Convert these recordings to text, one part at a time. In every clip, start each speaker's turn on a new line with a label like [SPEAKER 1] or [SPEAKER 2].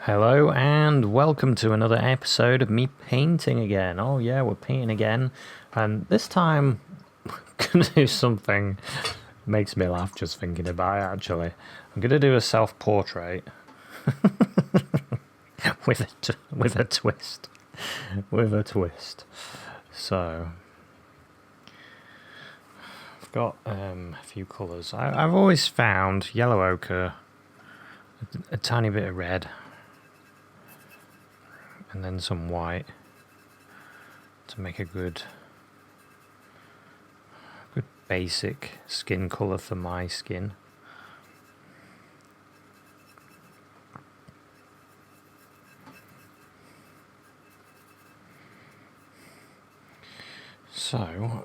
[SPEAKER 1] Hello and welcome to another episode of me painting again. Oh yeah, we're painting again, and this time I'm gonna do something makes me laugh just thinking about it. Actually, I'm gonna do a self-portrait with a twist, with a twist. So I've got a few colours. I've always found yellow ochre, a tiny bit of red, and then some white to make a good basic skin colour for my skin. So,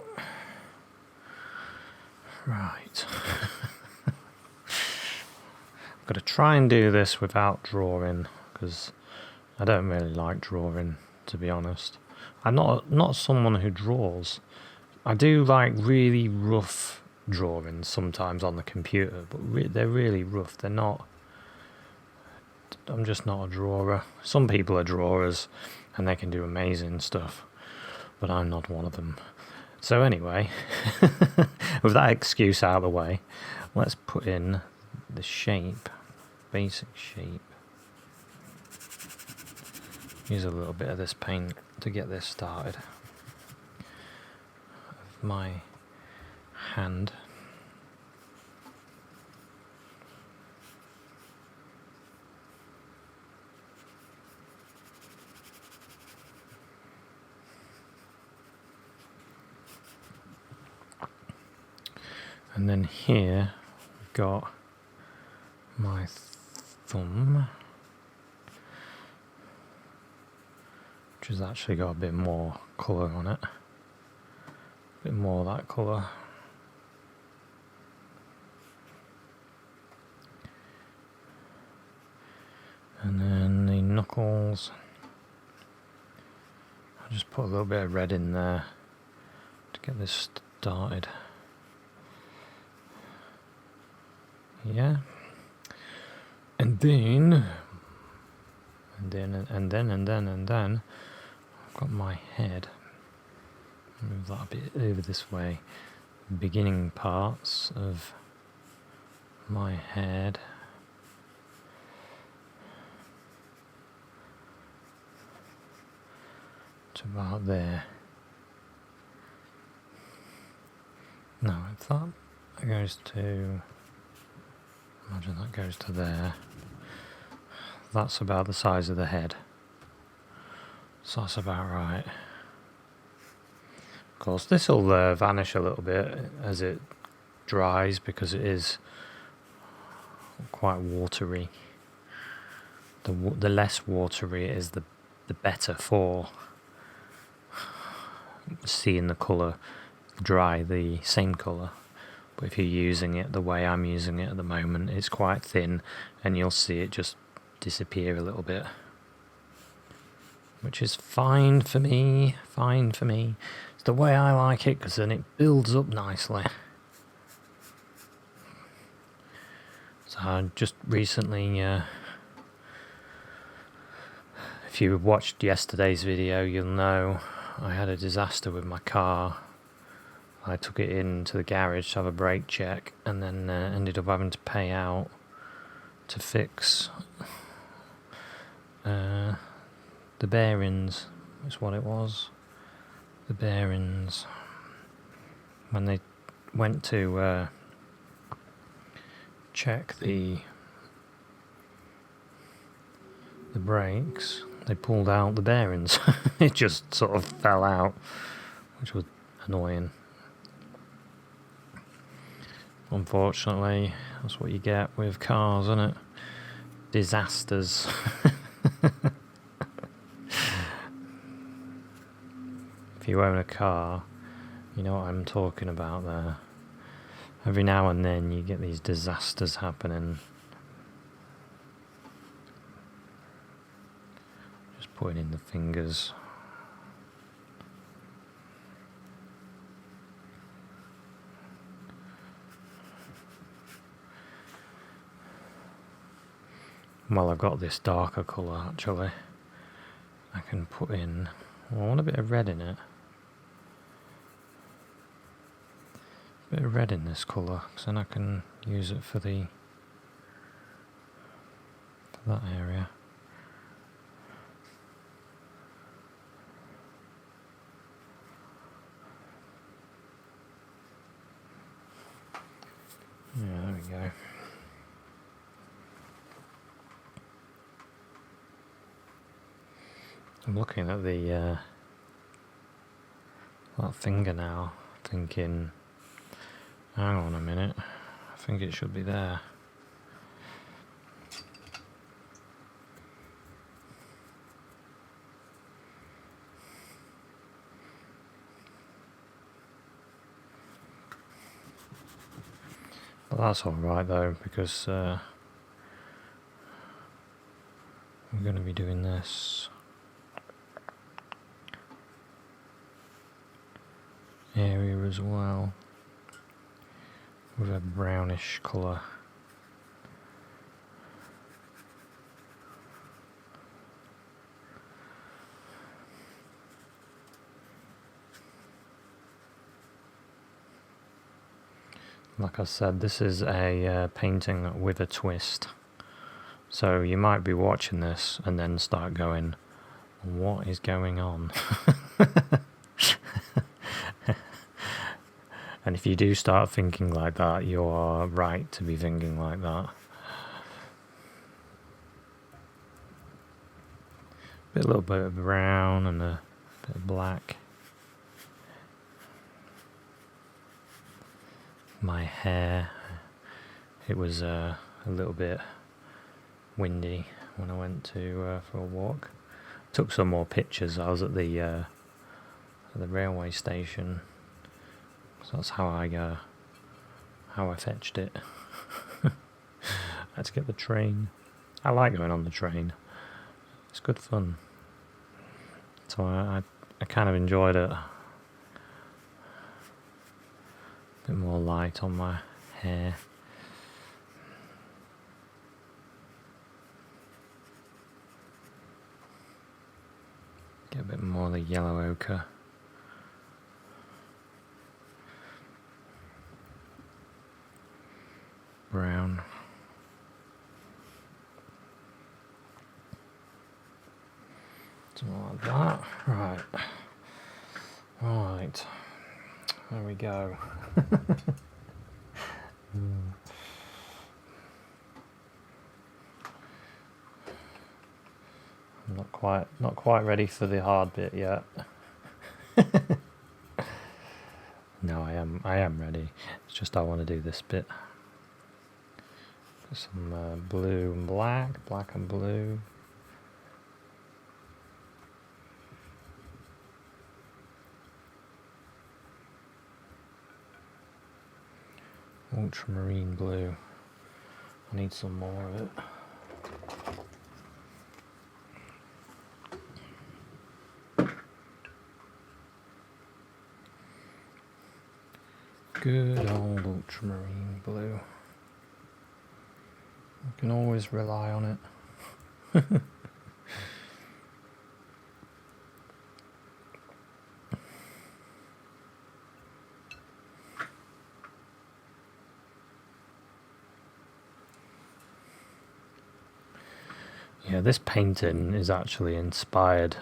[SPEAKER 1] right. I've got to try and do this without drawing, because I don't really like drawing, to be honest. I'm not someone who draws. I do like really rough drawings sometimes on the computer, but they're really rough. They're not. I'm just not a drawer. Some people are drawers, and they can do amazing stuff, but I'm not one of them. So anyway, with that excuse out of the way, let's put in the shape, basic shape. Use a little bit of this paint to get this started. My hand. And then here we've got my thumb, which has actually got a bit more colour on it. A bit more of that colour. And then the knuckles. I'll just put a little bit of red in there to get this started. Yeah. And then I've got my head. Move that a bit over this way. Beginning parts of my head. To about there. Now, if that goes to, imagine that goes to there. That's about the size of the head. So that's about right. Of course, this will vanish a little bit as it dries because it is quite watery. The less watery it is, the better for seeing the colour dry the same colour. But if you're using it the way I'm using it at the moment, it's quite thin and you'll see it just disappear a little bit, which is fine for me. It's the way I like it, because then it builds up nicely. So I just recently, if you watched yesterday's video, you'll know I had a disaster with my car. I took it into the garage to have a brake check, and then ended up having to pay out to fix the bearings. That's what it was. The bearings. When they went to check the brakes, they pulled out the bearings. It just sort of fell out, which was annoying. Unfortunately, that's what you get with cars, isn't it? Disasters. If you own a car, you know what I'm talking about there. Every now and then you get these disasters happening. Just putting in the fingers. Well, I've got this darker colour actually. I can put in, well, I want a bit of red in it. A bit of red in this colour, because then I can use it for that area. Yeah, there we go. I'm looking at that finger now, thinking, hang on a minute, I think it should be there. But that's alright though, because we're going to be doing this area as well with a brownish colour. Like I said, this is a painting with a twist. So you might be watching this and then start going, what is going on? And if you do start thinking like that, you are right to be thinking like that. A little bit of brown and a bit of black. My hair, it was a little bit windy when I went to for a walk. Took some more pictures. I was at the railway station, so that's how I fetched it. I had to get the train. I like going on the train. It's good fun. So I kind of enjoyed it. A bit more light on my hair. Get a bit more of the yellow ochre. Brown. Something like that. Right. Right. There we go. I'm not quite ready for the hard bit yet. No, I am ready. It's just I want to do this bit. Some blue and black and blue. Ultramarine blue. I need some more of it. Good old ultramarine blue. You can always rely on it. Yeah, this painting is actually inspired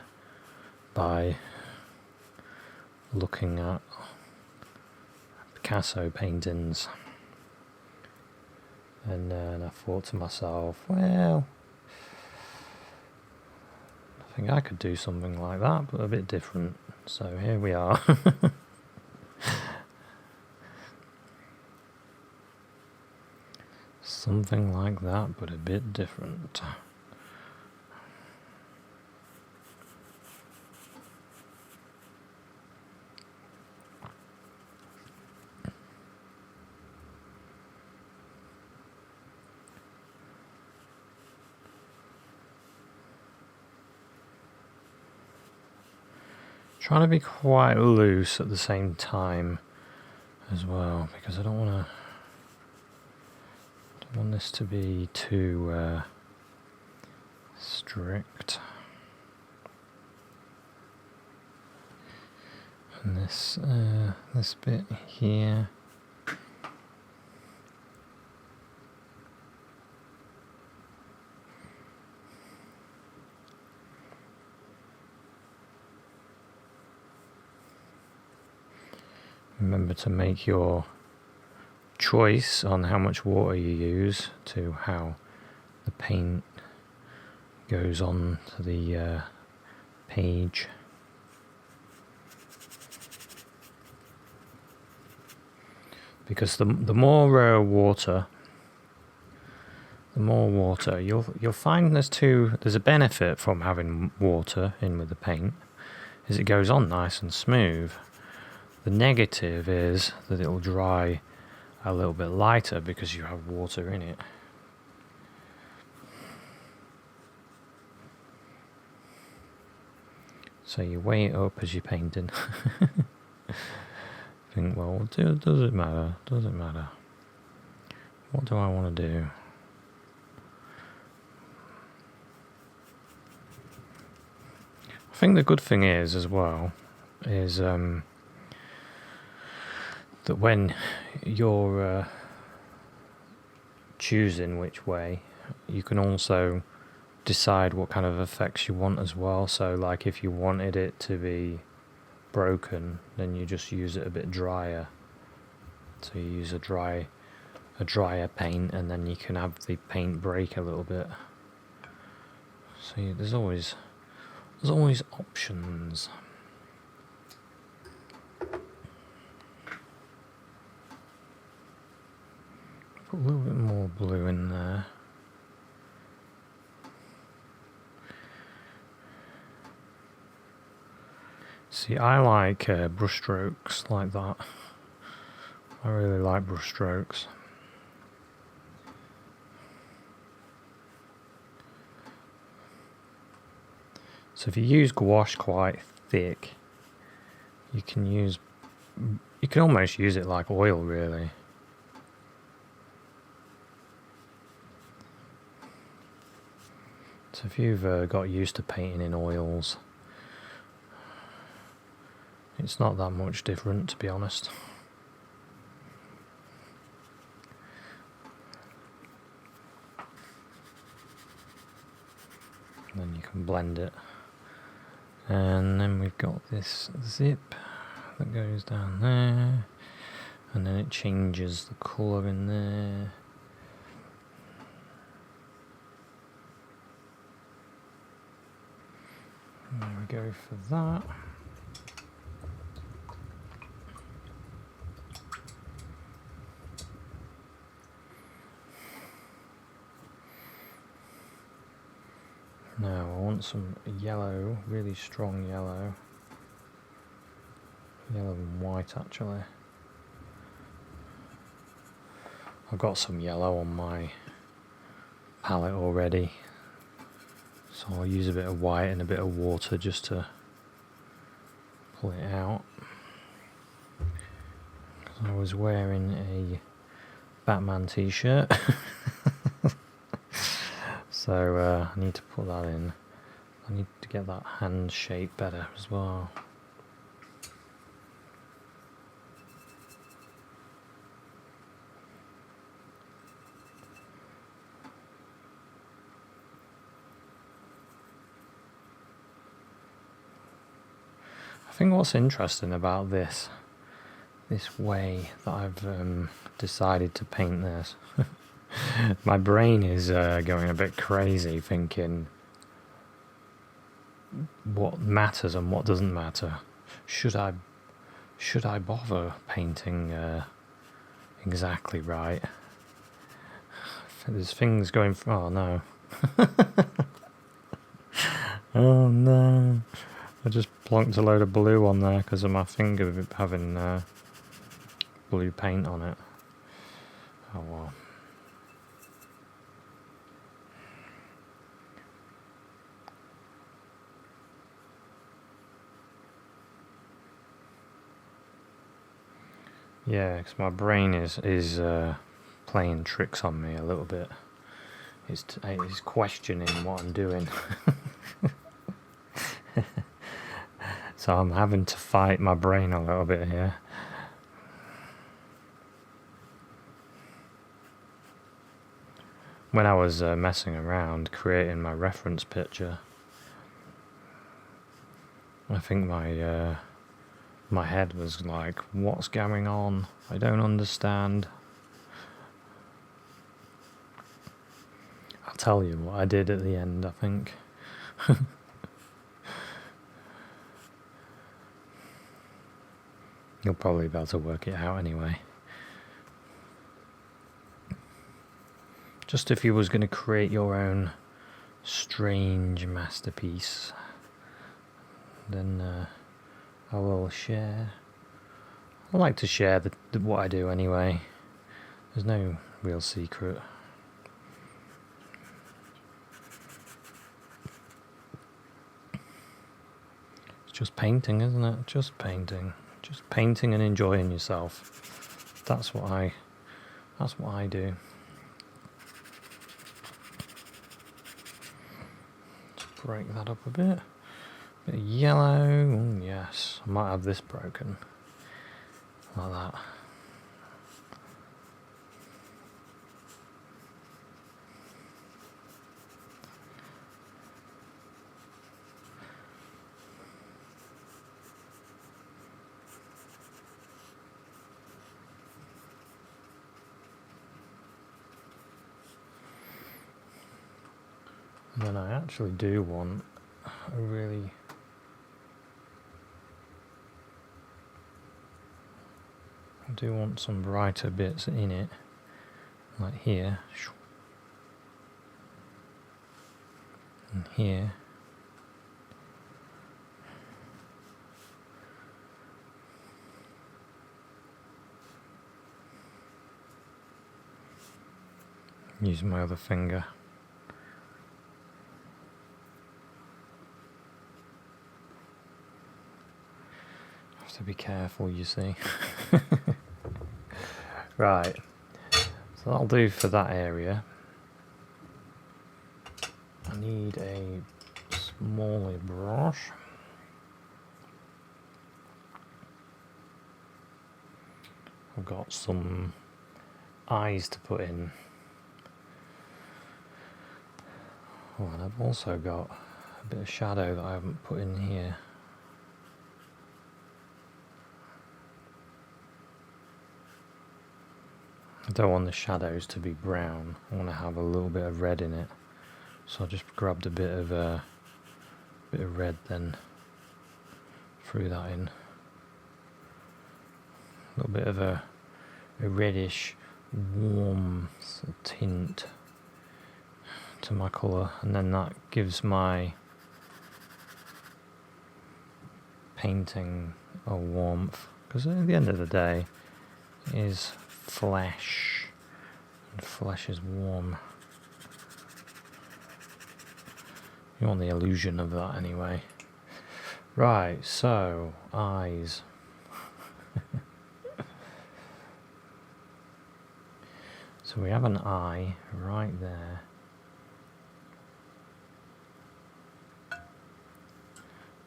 [SPEAKER 1] by looking at Picasso paintings, and I thought to myself, well, I think I could do something like that, but a bit different. So here we are. Something like that, but a bit different. Trying to be quite loose at the same time as well, because I don't want this to be too strict. And this bit here. Remember to make your choice on how much water you use to how the paint goes on to the page. Because the more water, you'll find there's a benefit from having water in with the paint, is it goes on nice and smooth. The negative is that it'll dry a little bit lighter because you have water in it. So you weigh it up as you're painting. Think, well, does it matter? Does it matter? What do I want to do? I think the good thing is, as well, is that when you're choosing which way, you can also decide what kind of effects you want as well. So, like, if you wanted it to be broken, then you just use it a bit drier. So you use a drier paint, and then you can have the paint break a little bit. So there's always options. Put a little bit more blue in there. See, I like brush strokes like that. I really like brush strokes. So if you use gouache quite thick, you can almost use it like oil, really. So if you've got used to painting in oils, it's not that much different, to be honest. And then you can blend it. And then we've got this zip that goes down there. And then it changes the colour in there. And there we go for that. Now I want some yellow, really strong yellow. Yellow and white, actually. I've got some yellow on my palette already, so I'll use a bit of white and a bit of water just to pull it out. I was wearing a Batman t-shirt. So I need to put that in. I need to get that hand shape better as well. I think what's interesting about this way that I've decided to paint this, my brain is going a bit crazy, thinking what matters and what doesn't matter. Should I bother painting exactly right? There's things going. Oh no! Oh no! I just plonked a load of blue on there because of my finger having blue paint on it. Oh well. Yeah, because my brain is playing tricks on me a little bit. It's questioning what I'm doing. So I'm having to fight my brain a little bit here. When I was messing around creating my reference picture, I think my head was like, what's going on? I don't understand. I'll tell you what I did at the end, I think. You'll probably be able to work it out anyway. Just if you was going to create your own strange masterpiece, then I will share. I like to share what I do anyway. There's no real secret. It's just painting, isn't it? Just painting. Just painting and enjoying yourself. That's what I do. Just break that up a bit. Bit of yellow. Ooh, yes, I might have this broken. Like that. And then I actually do want a really some brighter bits in it, like here and here. Use my other finger. Have to be careful, you see. Right, so that'll do for that area. I need a smaller brush. I've got some eyes to put in. Oh, and I've also got a bit of shadow that I haven't put in here. I don't want the shadows to be brown. I want to have a little bit of red in it. So I just grabbed a bit of red, then threw that in. A little bit of a reddish, warm sort of tint to my colour, and then that gives my painting a warmth. Because at the end of the day, it is flesh, and flesh is warm. You want the illusion of that anyway. Right, so eyes. So we have an eye right there.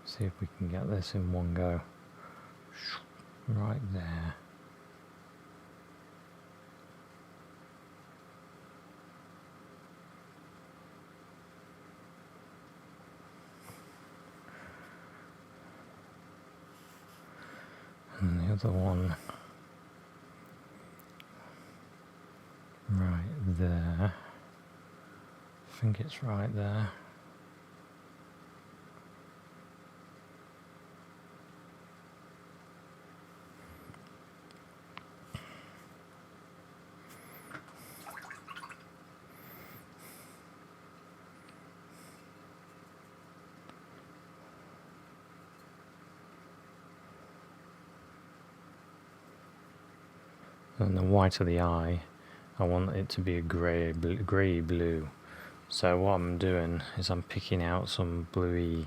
[SPEAKER 1] See if we can get this in one go. Right there. And the other one right there. I think it's right there. And the white of the eye, I want it to be a grey blue. So what I'm doing is I'm picking out some bluey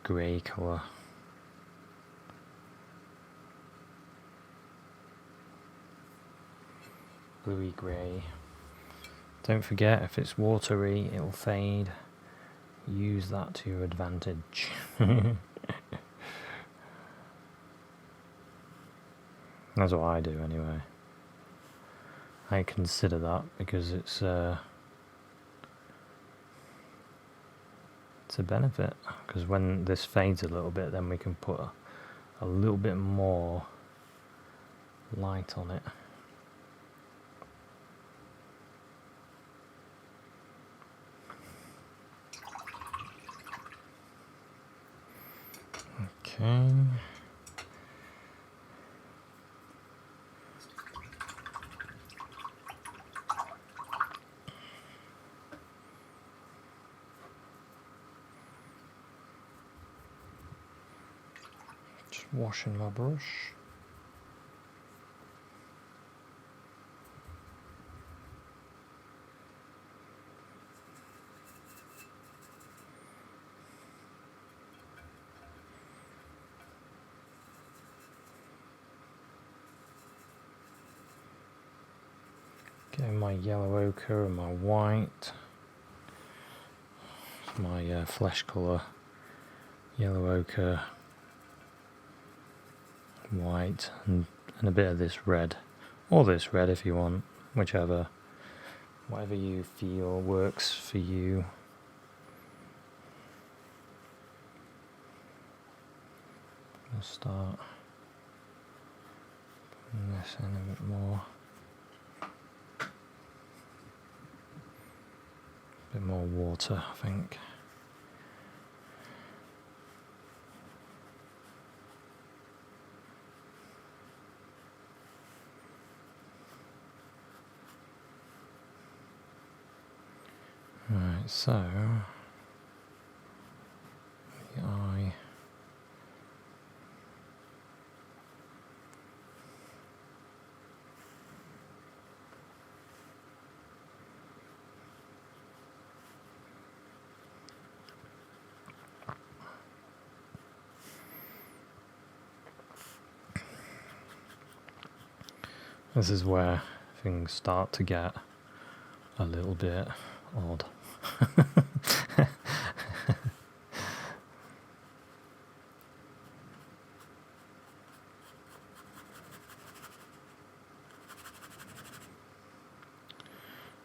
[SPEAKER 1] grey colour. Bluey grey. Don't forget, if it's watery, it'll fade. Use that to your advantage. That's what I do anyway. I consider that because it's a benefit, because when this fades a little bit, then we can put a little bit more light on it. Okay. Just washing my brush. Getting my yellow ochre and my white. My flesh colour, yellow ochre, white, and a bit of this red, or this red if you want, whatever you feel works for you. I'll start putting this in a bit more. A bit more water, I think. Right, so the eye. This is where things start to get a little bit odd.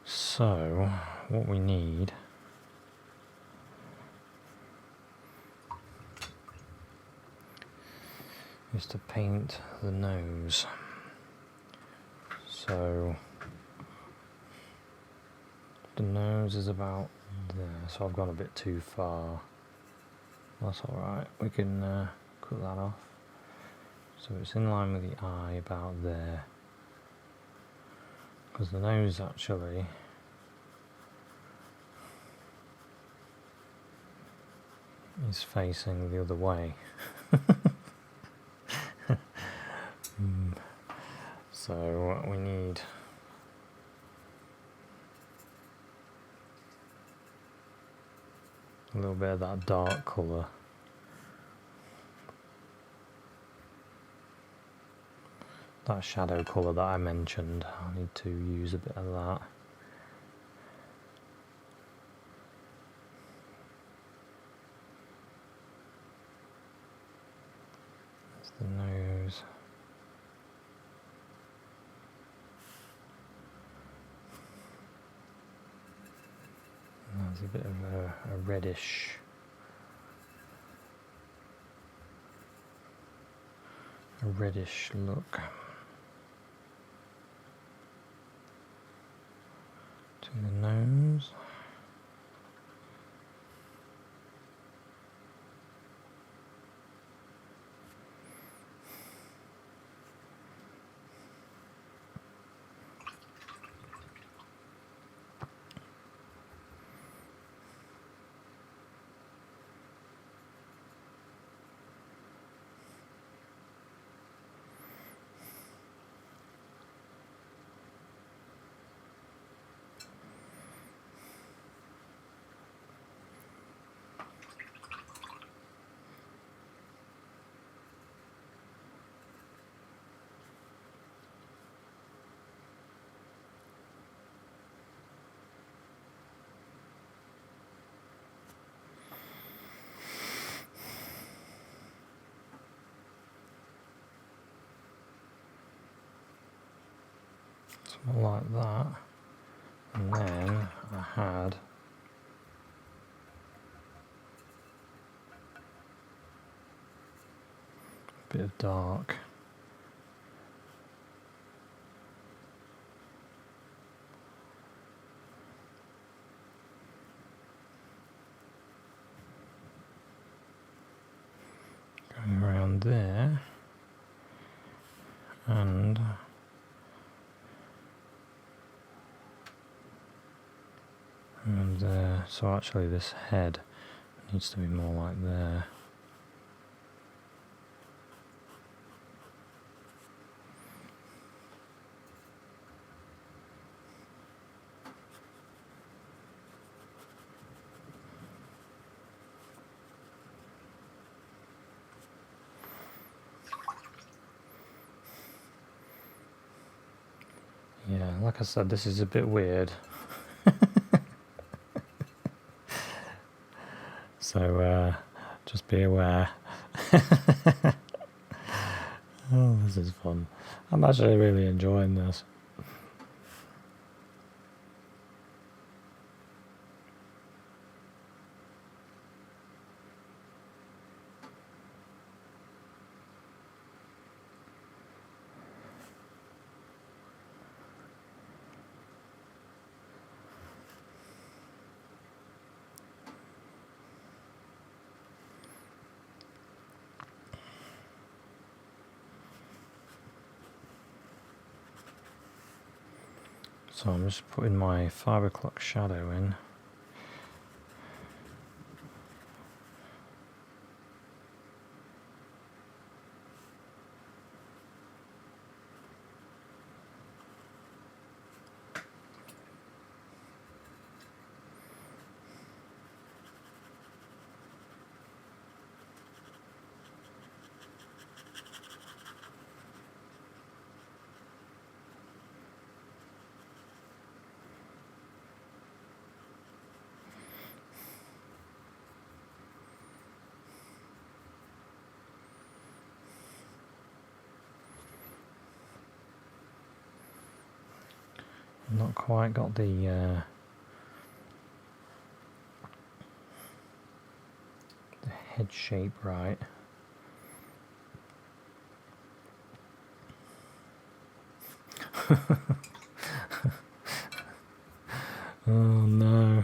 [SPEAKER 1] So, what we need is to paint the nose. So the nose is about there, so I've gone a bit too far. That's alright, we can cut that off. So it's in line with the eye about there, because the nose actually is facing the other way. So we need a little bit of that dark colour. That shadow colour that I mentioned, I need to use a bit of that. That's the nose. There's a bit of a reddish look to the nose. more like that, and then I had a bit of dark. Going around there, and there. So actually this head needs to be more like there. Yeah, like I said, this is a bit weird. So just be aware. Oh, this is fun. I'm actually really enjoying this. So I'm just putting my 5 o'clock shadow in. Not quite got the head shape right. Oh no.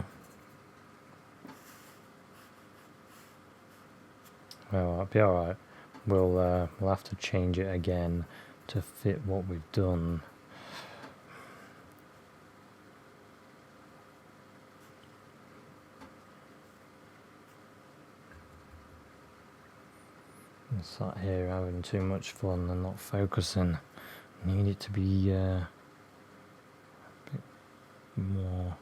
[SPEAKER 1] Well, it'll be alright. We'll have to change it again to fit what we've done. I sat here having too much fun and not focusing. Need it to be a bit more.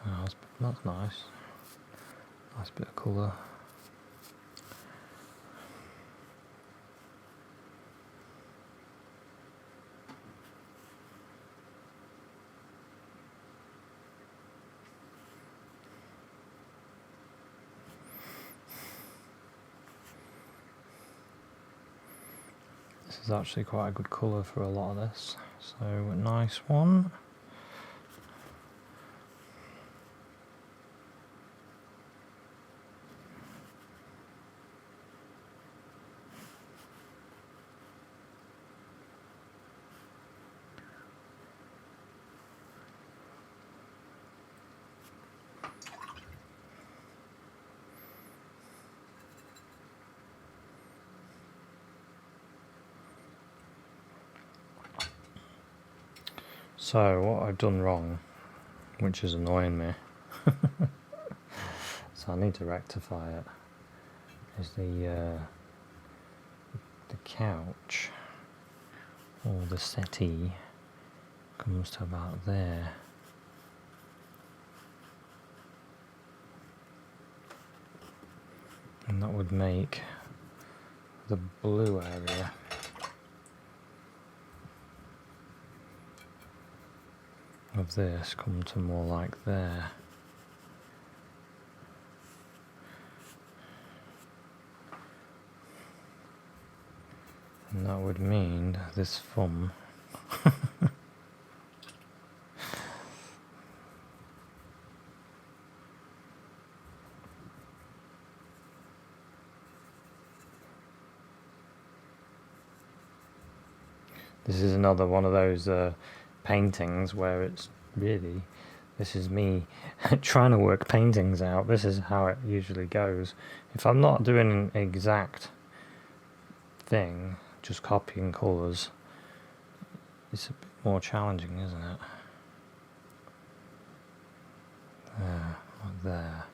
[SPEAKER 1] Oh, that's nice. Nice bit of colour. This is actually quite a good colour for a lot of this. So a nice one. So what I've done wrong, which is annoying me, so I need to rectify it, is the couch or the settee comes to about there. And that would make the blue area of this come to more like there. And that would mean this thumb This is another one of those paintings where it's really, this is me trying to work paintings out. This is how it usually goes. If I'm not doing an exact thing, just copying colours, it's a bit more challenging, isn't it? Like there.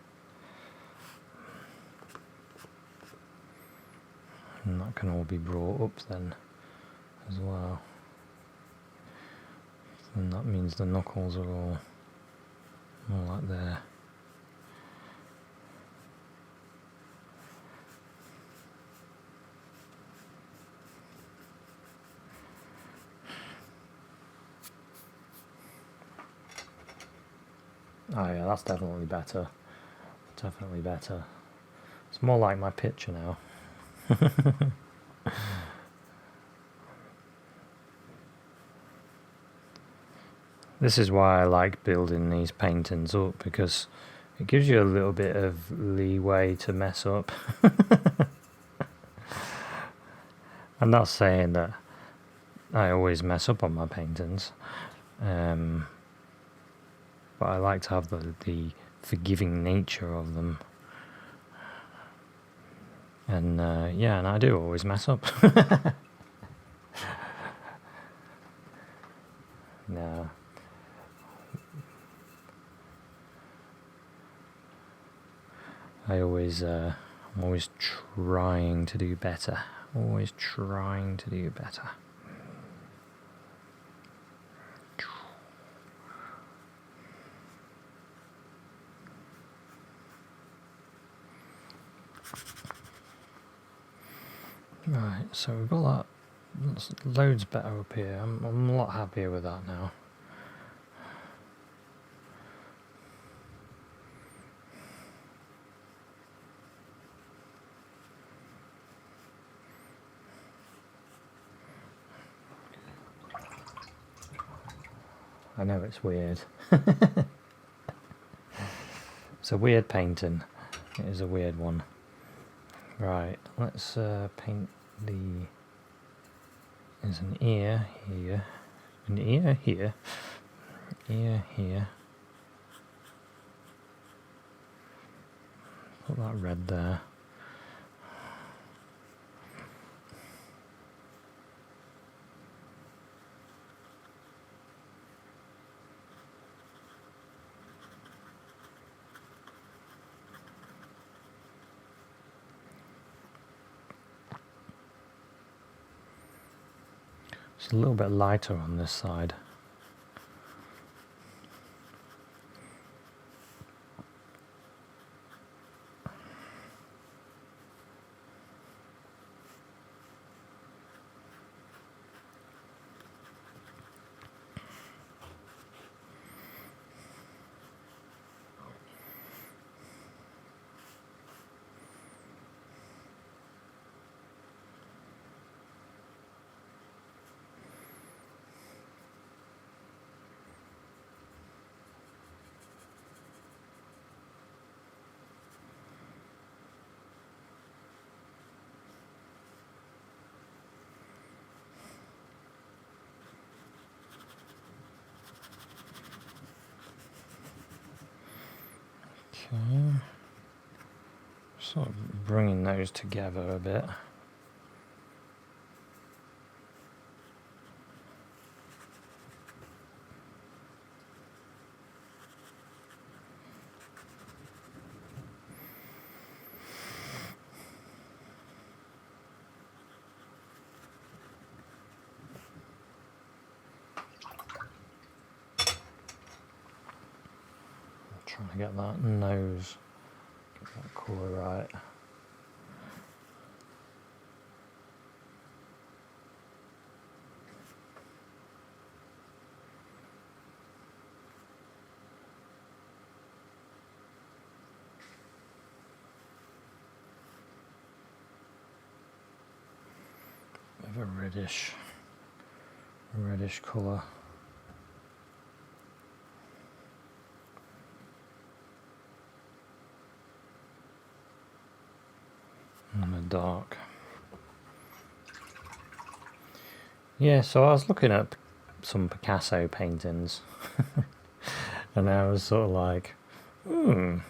[SPEAKER 1] And that can all be brought up then as well. And that means the knuckles are all like there. Oh yeah, that's definitely better. Definitely better. It's more like my picture now. This is why I like building these paintings up, because it gives you a little bit of leeway to mess up. I'm not saying that I always mess up on my paintings, but I like to have the forgiving nature of them. And yeah, and I do always mess up. No. I'm always trying to do better. Always trying to do better. Right, so we've got that. That's loads better up here. I'm a lot happier with that now. I know it's weird. It's a weird painting. It is a weird one. Right, let's paint the... There's an ear here. An ear here. Ear here. Put that red there. It's a little bit lighter on this side. Okay. Sort of bringing those together a bit. Trying to get that nose, get that colour right. Bit of a reddish colour. And a dark. Yeah, so I was looking at some Picasso paintings, and I was sort of like, wonder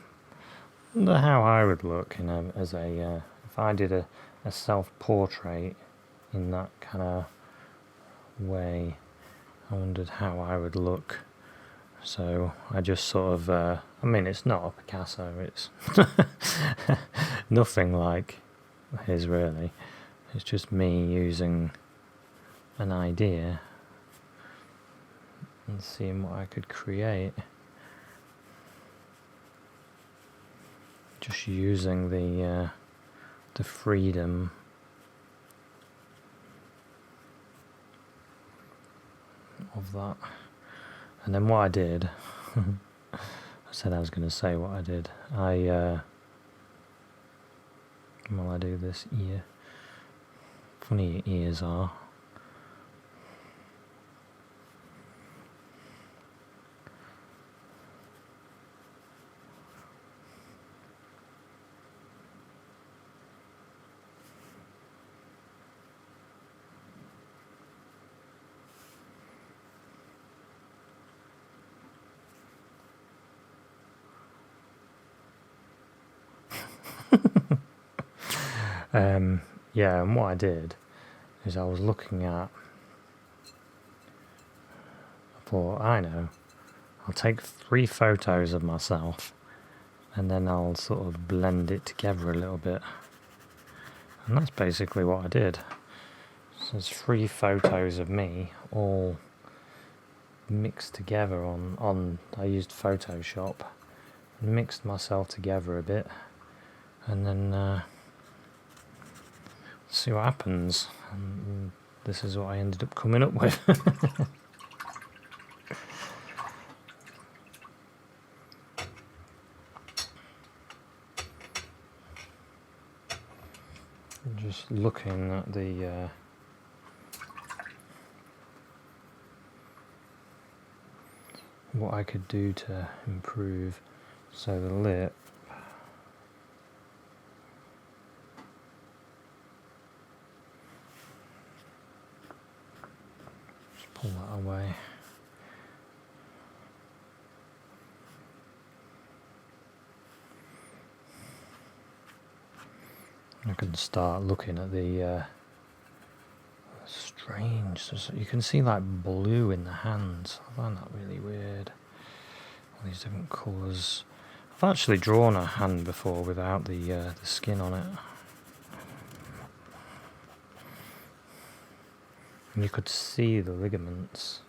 [SPEAKER 1] how I would look, as a if I did a self-portrait in that kind of way. I wondered how I would look. So I just sort of, I mean, it's not a Picasso, it's nothing like his really. It's just me using an idea and seeing what I could create. Just using the freedom of that. And then what I did, I said I was going to say what I did. While I do this ear, funny your ears are. Yeah, and what I did is I was looking at, I thought, I know, I'll take 3 photos of myself and then I'll sort of blend it together a little bit. And that's basically what I did. So there's 3 photos of me all mixed together on I used Photoshop, mixed myself together a bit, and then see what happens. And this is what I ended up coming up with. Just looking at the what I could do to improve. So the lip, just pull that away. I can start looking at the strange. So you can see like blue in the hands. I find that really weird. All these different colours. I've actually drawn a hand before without the skin on it. And you could see the ligaments.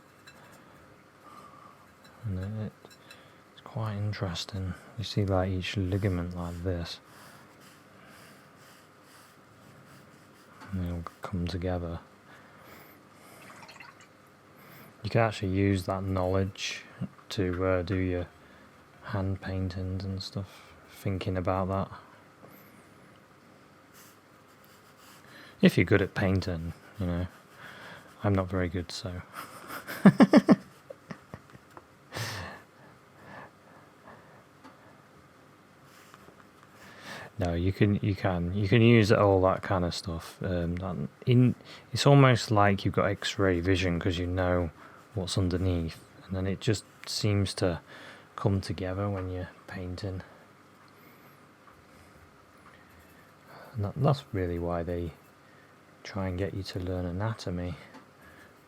[SPEAKER 1] And it's quite interesting. You see like each ligament like this. And they'll come together. You can actually use that knowledge to do your hand paintings and stuff, thinking about that. If you're good at painting, you know. I'm not very good, so. No, you can use all that kind of stuff. It's almost like you've got X-ray vision because you know what's underneath, and then it just seems to come together when you're painting. And that's really why they try and get you to learn anatomy.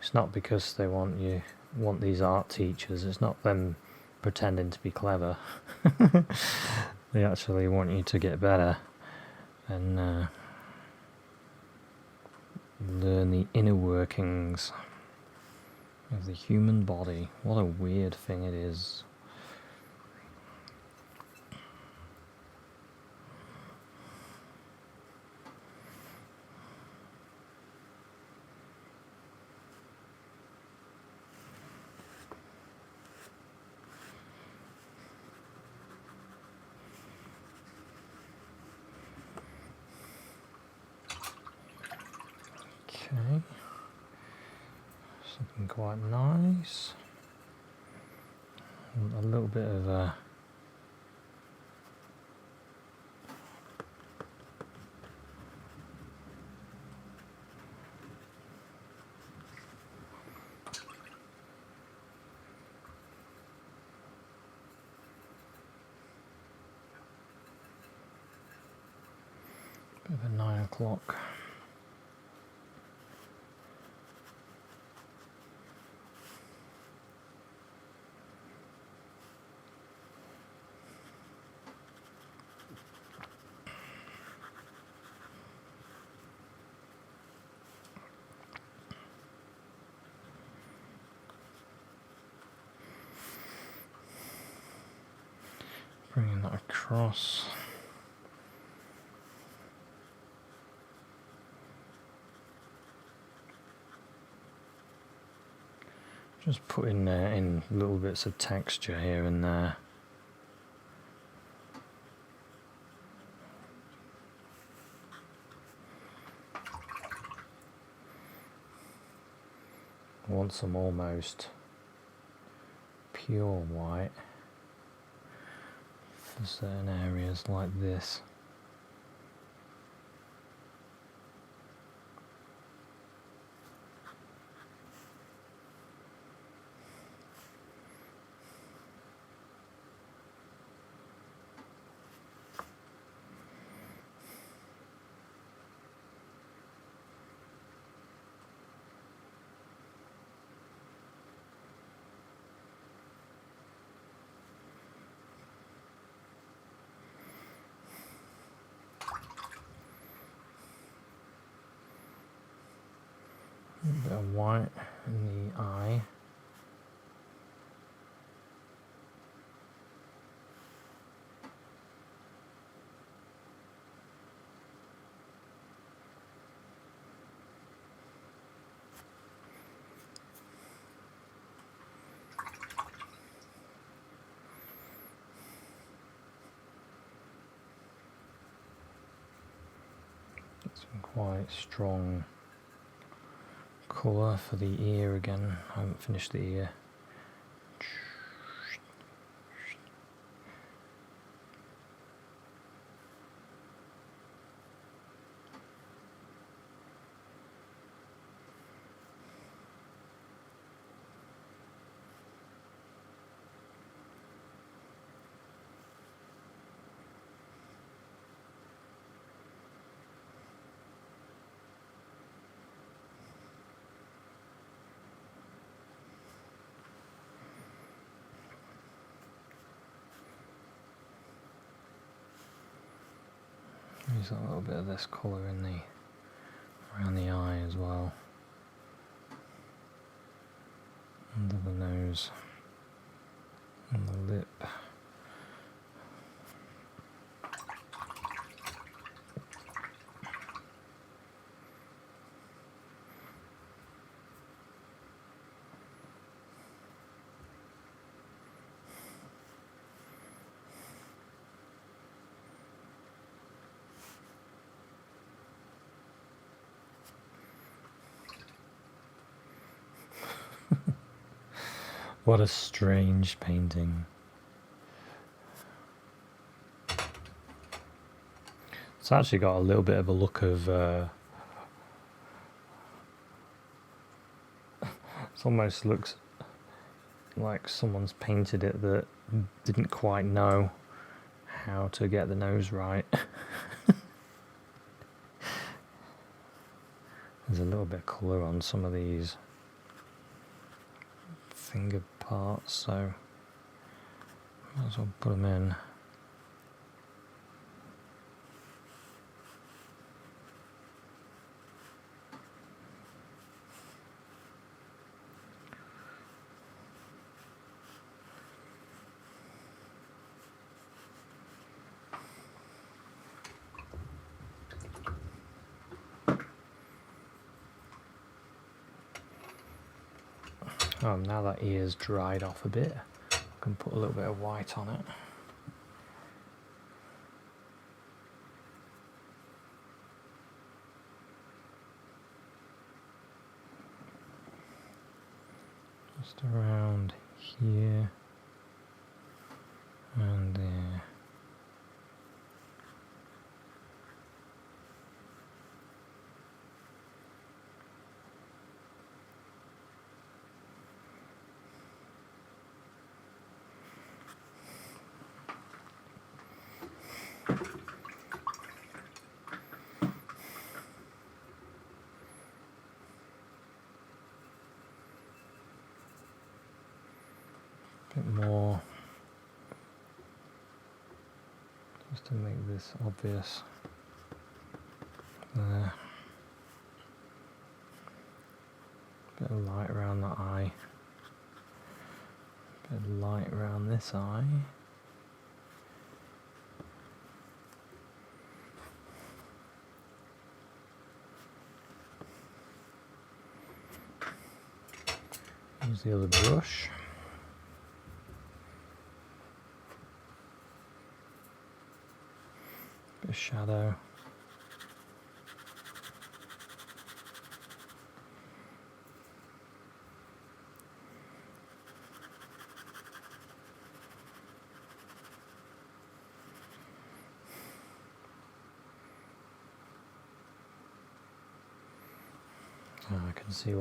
[SPEAKER 1] It's not because they want these art teachers. It's not them pretending to be clever. They actually want you to get better and learn the inner workings of the human body. What a weird thing it is. Okay, something quite nice. A little bit of a Bit of a 9 o'clock. Bringing that across. Just putting in little bits of texture here and there. I want some almost pure white for certain areas like this. A bit of white in the eye. Some quite strong colour for the ear again. I haven't finished the ear. Use a little bit of this colour in the around the eye as well, under the nose and the lip. What a strange painting. It's actually got a little bit of a look of it almost looks like someone's painted it that didn't quite know how to get the nose right. There's a little bit of colour on some of these finger parts, so might as well put them in. Now that ear's dried off a bit, I can put a little bit of white on it. Just around here and there. to make this obvious. There. Bit of light around the eye. Bit of light around this eye. Use the other brush. Bit of shadow. I can see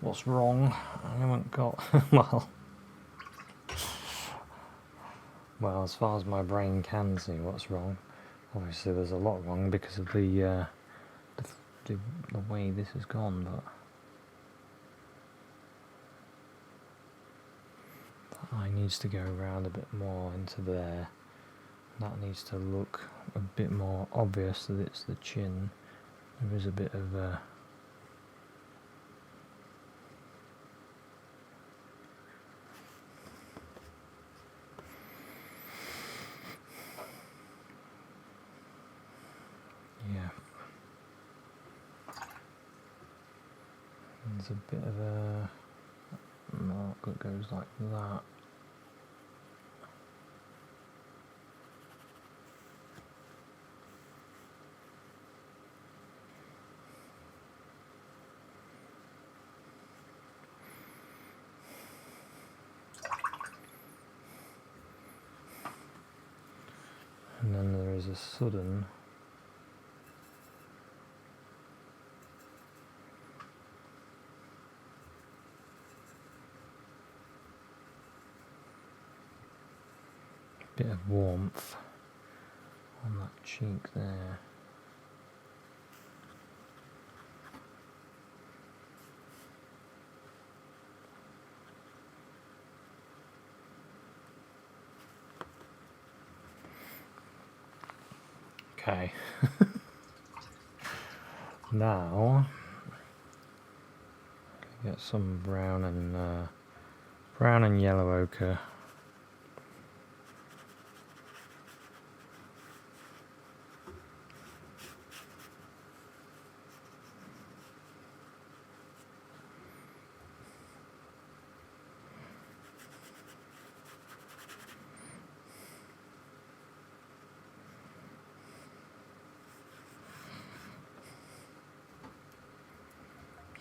[SPEAKER 1] what's wrong. I haven't got well, as far as my brain can see what's wrong. Obviously, there's a lot wrong because of the way this has gone, but that eye needs to go around a bit more into there. That needs to look a bit more obvious that it's the chin. There is a bit of yeah. There's a bit of a mark that goes like that. And then there is a sudden bit of warmth on that cheek there. Okay. Now get some brown and yellow ochre.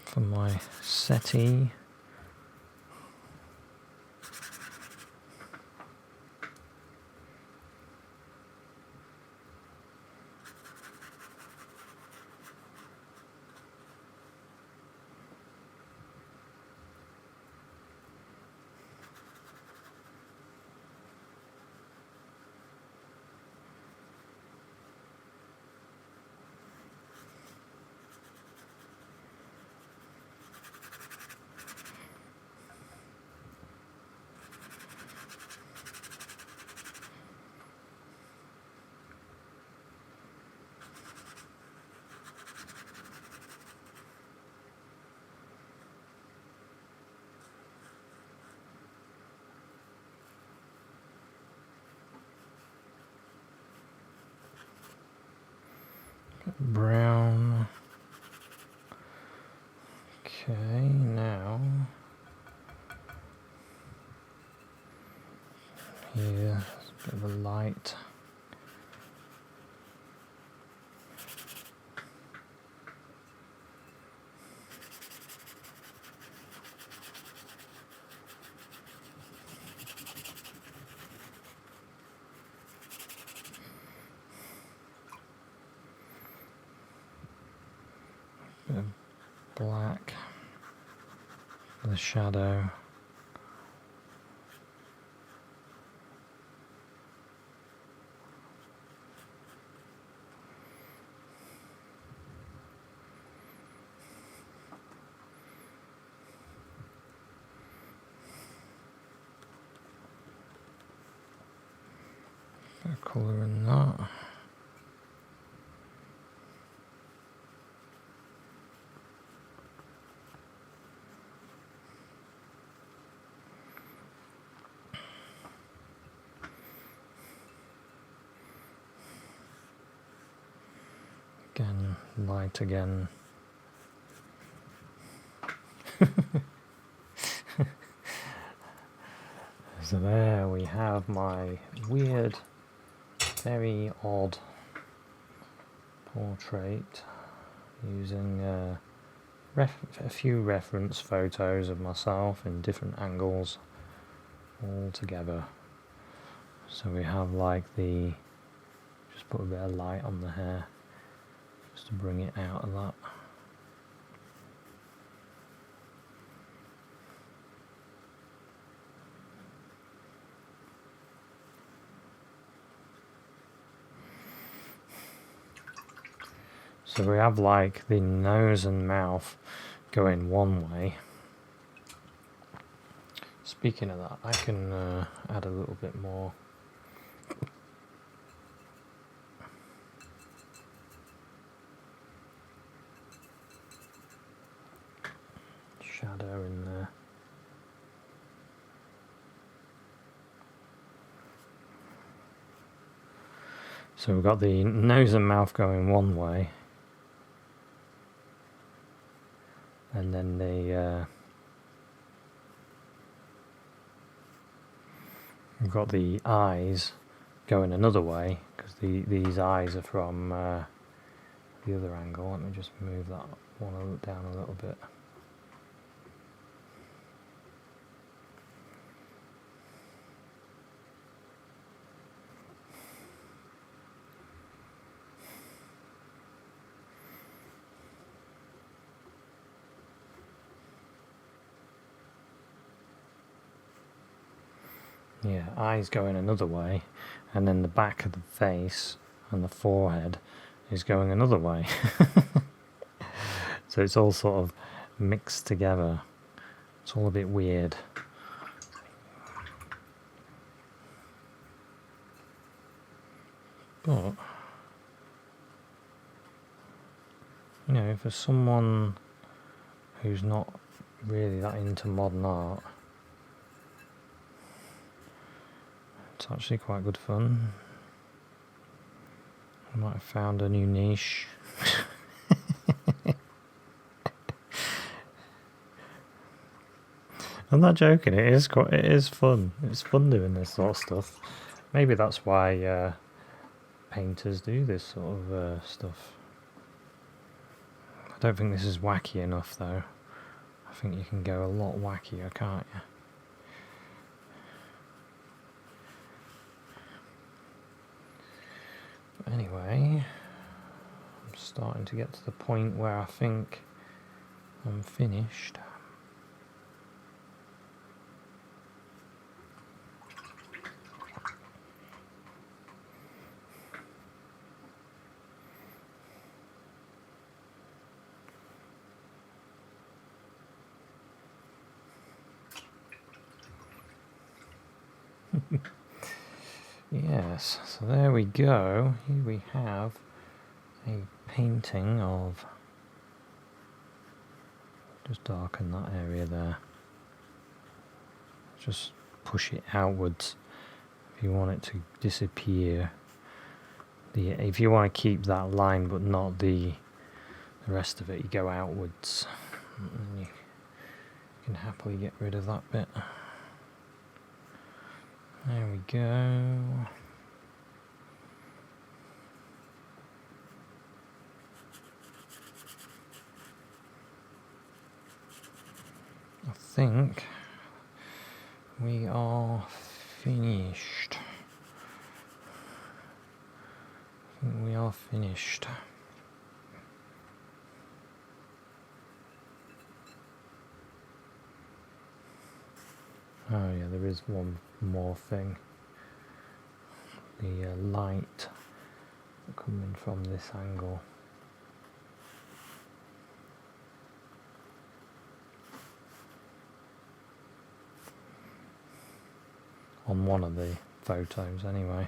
[SPEAKER 1] For my settee. Brown. Okay, now here, a bit of a light. Bit of black for the shadow. colour in that. Again, light again. So there we have my weird, very odd portrait using a few reference photos of myself in different angles all together. So we have like just put a bit of light on the hair just to bring it out of that. So we have like the nose and mouth going one way. Speaking of that, I can add a little bit more shadow in there. So we've got the nose and mouth going one way, and then we've got the eyes going another way, because these eyes are from the other angle. Let me just move that one down a little bit. Yeah, eyes going another way, and then the back of the face and the forehead is going another way. So it's all sort of mixed together. It's all a bit weird. But, you know, for someone who's not really that into modern art, it's actually quite good fun. I might have found a new niche. I'm not joking. It is fun. It's fun doing this sort of stuff. Maybe that's why painters do this sort of stuff. I don't think this is wacky enough, though. I think you can go a lot wackier, can't you? But anyway, I'm starting to get to the point where I think I'm finished. Yes, so there we go. Here we have a painting of, just darken that area there. Just push it outwards if you want it to disappear. If you want to keep that line but not the rest of it, you go outwards. And you can happily get rid of that bit. There we go. I think we are finished. Oh yeah, there is one more thing. The light coming from this angle. On one of the photos anyway.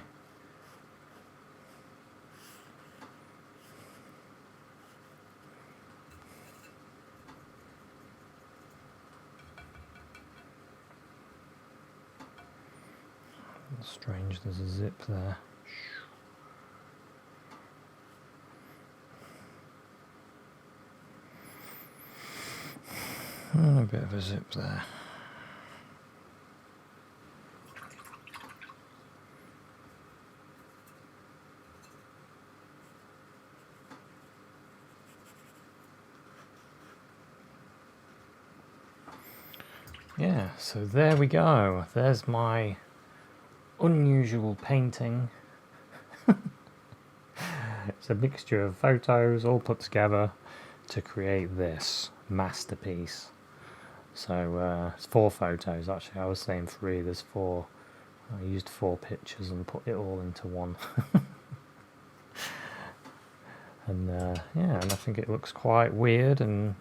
[SPEAKER 1] Strange, there's a zip there. A bit of a zip there. Yeah, so there we go. There's my unusual painting. It's a mixture of photos all put together to create this masterpiece. So it's 4 photos actually. I was saying 3, there's 4. I used 4 pictures and put it all into one. And yeah, and I think it looks quite weird and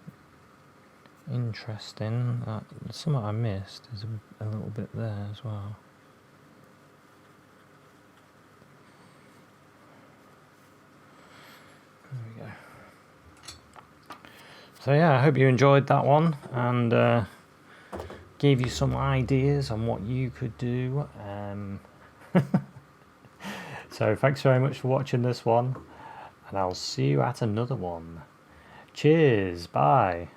[SPEAKER 1] interesting. Something I missed is a little bit there as well. There we go. So yeah, I hope you enjoyed that one and gave you some ideas on what you could do. So thanks very much for watching this one, and I'll see you at another one. Cheers, bye.